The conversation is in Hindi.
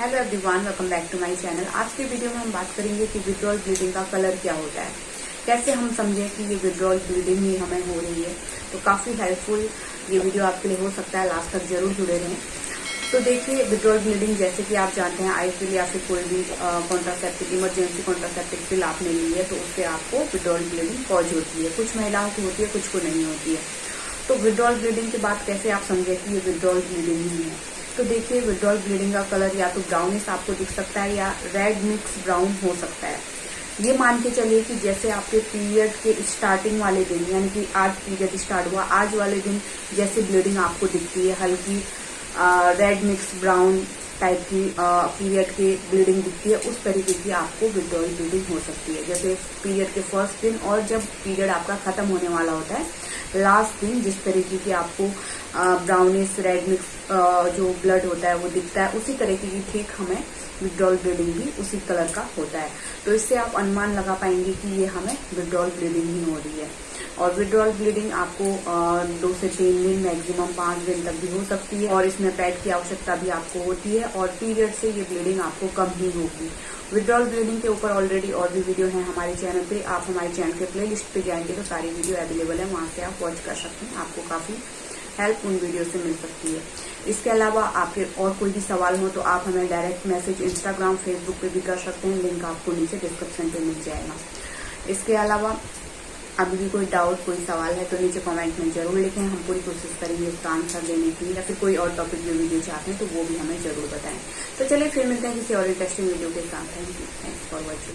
Hello everyone, welcome back to my channel. आज के वीडियो में हम बात करेंगे कि विड्रॉल ब्लीडिंग का कलर क्या होता है, कैसे हम समझें कि ये विड्रॉल ब्लीडिंग ही हमें हो रही है। तो काफी हेल्पफुल ये वीडियो आपके लिए हो सकता है, लास्ट तक जरूर जुड़े रहें। तो देखिए, विड्रॉल ब्लीडिंग जैसे कि आप जानते हैं, आईपीएल या फिर कोई भी कॉन्ट्रासेप्टिव इमरजेंसी कॉन्ट्रासेप्टिव पिल आपने ली है तो उससे आपको विड्रॉल ब्लीडिंग कॉज होती है। कुछ महिलाओं की होती है, कुछ को नहीं होती है। तो विड्रॉल ब्लीडिंग के बाद कैसे आप समझे कि ये विड्रॉल ब्लीडिंग ही है। तो देखिए, विड्रॉल ब्लीडिंग का कलर या तो ब्राउनिश आपको दिख सकता है या रेड मिक्स ब्राउन हो सकता है। ये मान के चलिए कि जैसे आपके पीरियड के स्टार्टिंग वाले दिन, यानी कि आज पीरियड स्टार्ट हुआ, आज वाले दिन जैसे ब्लीडिंग आपको दिखती है, हल्की रेड मिक्स ब्राउन टाइप की पीरियड की ब्लीडिंग दिखती है, उस तरीके की आपको विड्रॉल ब्लीडिंग हो सकती है। जैसे पीरियड के फर्स्ट दिन और जब पीरियड आपका खत्म होने वाला होता है लास्ट दिन, जिस तरीके की आपको ब्राउनिश रेड मिक्स जो ब्लड होता है वो दिखता है, उसी तरीके की ठीक हमें विड्रॉल ब्लीडिंग भी उसी कलर का होता है। तो इससे आप अनुमान लगा पाएंगे कि ये हमें विड्रॉल ब्लीडिंग ही हो रही है। और विड्रॉल ब्लीडिंग आपको 2 से 3 दिन, मैक्सिमम 5 दिन तक भी हो सकती है, और इसमें पैड की आवश्यकता भी आपको होती है, और पीरियड से ये ब्लीडिंग आपको कम ही होगी। विड्रॉल ब्लीडिंग के ऊपर ऑलरेडी और भी वीडियो है हमारे चैनल पे। आप हमारे चैनल के प्लेलिस्ट पे जाएंगे तो सारी वीडियो अवेलेबल है, वहां से आप वॉच कर सकते हैं। आपको काफी हेल्प उन वीडियो से मिल सकती है। इसके अलावा आपके और कोई भी सवाल हो तो आप हमें डायरेक्ट मैसेज इंस्टाग्राम, फेसबुक पे भी कर सकते हैं। लिंक आपको नीचे डिस्क्रिप्शन पे मिल जाएगा। इसके अलावा अभी भी कोई डाउट, कोई सवाल है तो नीचे कमेंट में जरूर लिखें। हम पूरी कोशिश करेंगे उसका आंसर देने की, या फिर कोई और टॉपिक जो वीडियो चाहते हैं तो वो भी हमें जरूर बताएं। तो चलिए फिर मिलते हैं किसी और इंटरेस्टिंग वीडियो के साथ। Thank you, thanks for watching.